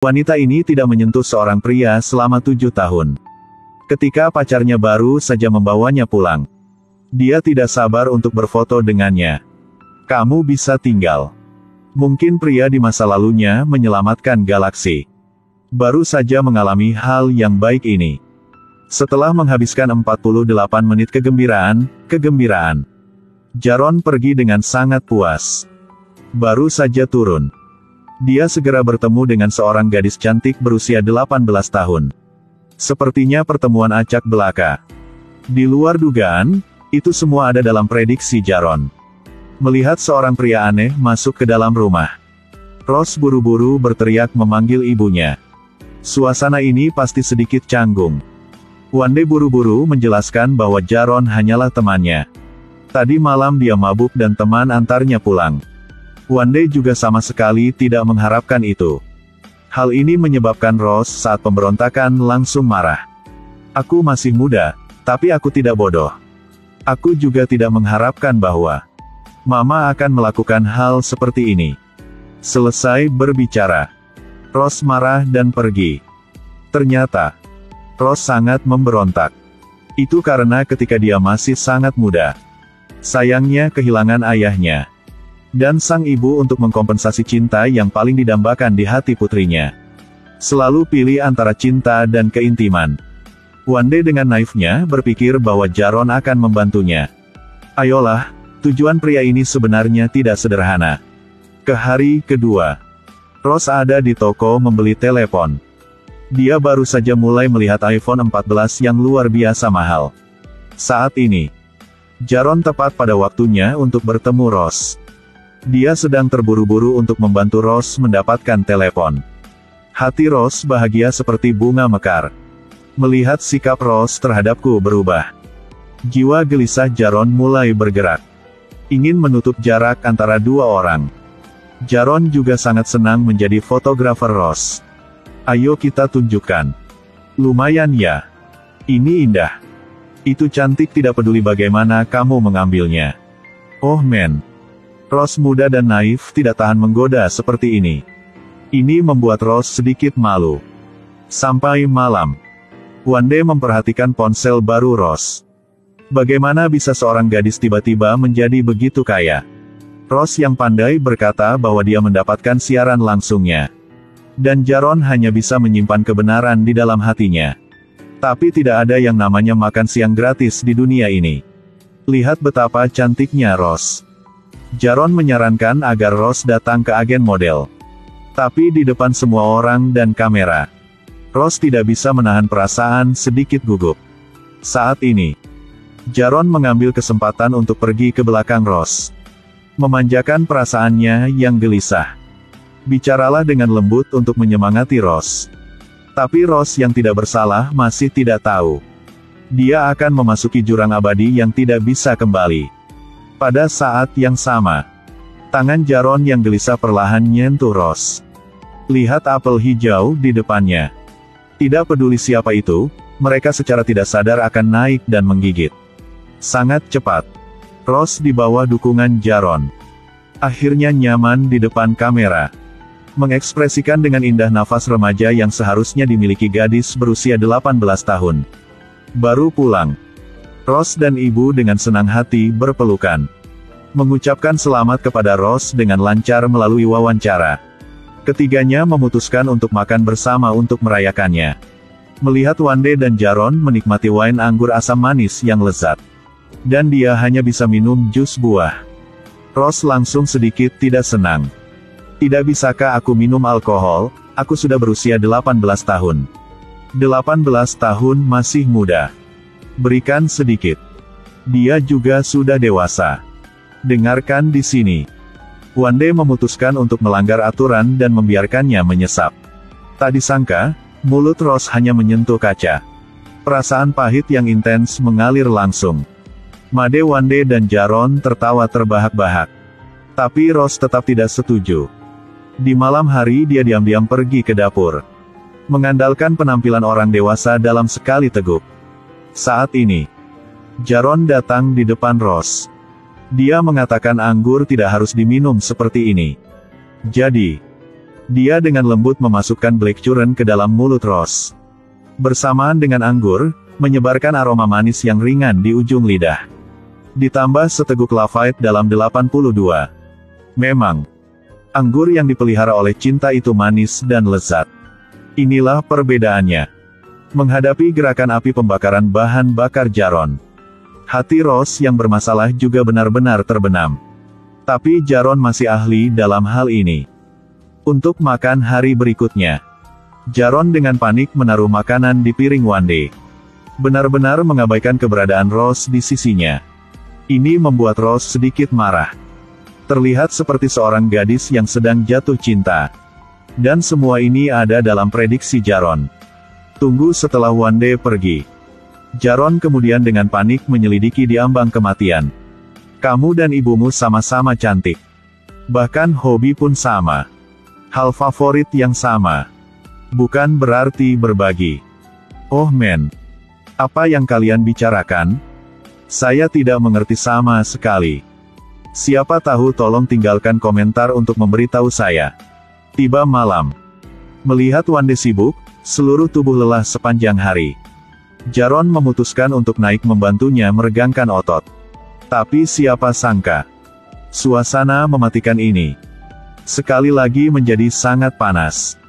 Wanita ini tidak menyentuh seorang pria selama 7 tahun. Ketika pacarnya baru saja membawanya pulang, dia tidak sabar untuk berfoto dengannya. Kamu bisa tinggal. Mungkin pria di masa lalunya menyelamatkan galaksi. Baru saja mengalami hal yang baik ini. Setelah menghabiskan 48 menit kegembiraan, Jaron pergi dengan sangat puas. Baru saja turun, dia segera bertemu dengan seorang gadis cantik berusia 18 tahun. Sepertinya pertemuan acak belaka. Di luar dugaan, itu semua ada dalam prediksi Jaron. Melihat seorang pria aneh masuk ke dalam rumah, Rose buru-buru berteriak memanggil ibunya. Suasana ini pasti sedikit canggung. Wande buru-buru menjelaskan bahwa Jaron hanyalah temannya. Tadi malam dia mabuk dan teman antarnya pulang. Wande juga sama sekali tidak mengharapkan itu. Hal ini menyebabkan Rose saat pemberontakan langsung marah. Aku masih muda, tapi aku tidak bodoh. Aku juga tidak mengharapkan bahwa Mama akan melakukan hal seperti ini. Selesai berbicara, Rose marah dan pergi. Ternyata, Rose sangat memberontak. Itu karena ketika dia masih sangat muda, sayangnya kehilangan ayahnya dan sang ibu untuk mengkompensasi cinta yang paling didambakan di hati putrinya. Selalu pilih antara cinta dan keintiman. Wande dengan naifnya berpikir bahwa Jaron akan membantunya. Ayolah, tujuan pria ini sebenarnya tidak sederhana. Ke hari kedua, Rose ada di toko membeli telepon. Dia baru saja mulai melihat iPhone 14 yang luar biasa mahal. Saat ini, Jaron tepat pada waktunya untuk bertemu Rose. Dia sedang terburu-buru untuk membantu Rose mendapatkan telepon. Hati Rose bahagia seperti bunga mekar. Melihat sikap Rose terhadapku berubah, jiwa gelisah Jaron mulai bergerak. Ingin menutup jarak antara dua orang. Jaron juga sangat senang menjadi fotografer Rose. Ayo kita tunjukkan. Lumayan ya. Ini indah. Itu cantik tidak peduli bagaimana kamu mengambilnya. Oh men. Rose muda dan naif tidak tahan menggoda seperti ini. Ini membuat Rose sedikit malu. Sampai malam, Wande memperhatikan ponsel baru Rose. Bagaimana bisa seorang gadis tiba-tiba menjadi begitu kaya? Rose yang pandai berkata bahwa dia mendapatkan siaran langsungnya. Dan Jaron hanya bisa menyimpan kebenaran di dalam hatinya. Tapi tidak ada yang namanya makan siang gratis di dunia ini. Lihat betapa cantiknya Rose. Jaron menyarankan agar Rose datang ke agen model. Tapi di depan semua orang dan kamera, Rose tidak bisa menahan perasaan sedikit gugup. Saat ini, Jaron mengambil kesempatan untuk pergi ke belakang Rose. Memanjakan perasaannya yang gelisah. Bicaralah dengan lembut untuk menyemangati Rose. Tapi Rose yang tidak bersalah masih tidak tahu. Dia akan memasuki jurang abadi yang tidak bisa kembali. Pada saat yang sama, tangan Jaron yang gelisah perlahan nyentuh Rose. Lihat apel hijau di depannya. Tidak peduli siapa itu, mereka secara tidak sadar akan naik dan menggigit. Sangat cepat, Rose di bawah dukungan Jaron. Akhirnya nyaman di depan kamera. Mengekspresikan dengan indah nafas remaja yang seharusnya dimiliki gadis berusia 18 tahun. Baru pulang, Rose dan ibu dengan senang hati berpelukan. Mengucapkan selamat kepada Rose dengan lancar melalui wawancara. Ketiganya memutuskan untuk makan bersama untuk merayakannya. Melihat Wande dan Jaron menikmati wine anggur asam manis yang lezat. Dan dia hanya bisa minum jus buah. Rose langsung sedikit tidak senang. Tidak bisakah aku minum alkohol? Aku sudah berusia 18 tahun. 18 tahun masih muda. Berikan sedikit. Dia juga sudah dewasa. Dengarkan di sini. Wande memutuskan untuk melanggar aturan dan membiarkannya menyesap. Tak disangka, mulut Rose hanya menyentuh kaca. Perasaan pahit yang intens mengalir langsung. Made Wande dan Jaron tertawa terbahak-bahak. Tapi Rose tetap tidak setuju. Di malam hari dia diam-diam pergi ke dapur. Mengandalkan penampilan orang dewasa dalam sekali teguk. Saat ini, Jaron datang di depan Rose. Dia mengatakan anggur tidak harus diminum seperti ini. Jadi, Dia dengan lembut memasukkan black currant ke dalam mulut Rose. Bersamaan dengan anggur, menyebarkan aroma manis yang ringan di ujung lidah. Ditambah seteguk Lafite dalam 82. Memang, anggur yang dipelihara oleh cinta itu manis dan lezat. Inilah perbedaannya. Menghadapi gerakan api pembakaran bahan bakar Jaron, hati Rose yang bermasalah juga benar-benar terbenam. Tapi Jaron masih ahli dalam hal ini. Untuk makan hari berikutnya, Jaron dengan panik menaruh makanan di piring Wande. Benar-benar mengabaikan keberadaan Rose di sisinya. Ini membuat Rose sedikit marah. Terlihat seperti seorang gadis yang sedang jatuh cinta. Dan semua ini ada dalam prediksi Jaron. Tunggu setelah Wande pergi. Jaron kemudian dengan panik menyelidiki di ambang kematian. Kamu dan ibumu sama-sama cantik. Bahkan hobi pun sama. Hal favorit yang sama. Bukan berarti berbagi. Oh men. Apa yang kalian bicarakan? Saya tidak mengerti sama sekali. Siapa tahu tolong tinggalkan komentar untuk memberitahu saya. Tiba malam. Melihat Wande sibuk, seluruh tubuh lelah sepanjang hari. Jaron memutuskan untuk naik membantunya meregangkan otot. Tapi siapa sangka, suasana mematikan ini sekali lagi menjadi sangat panas.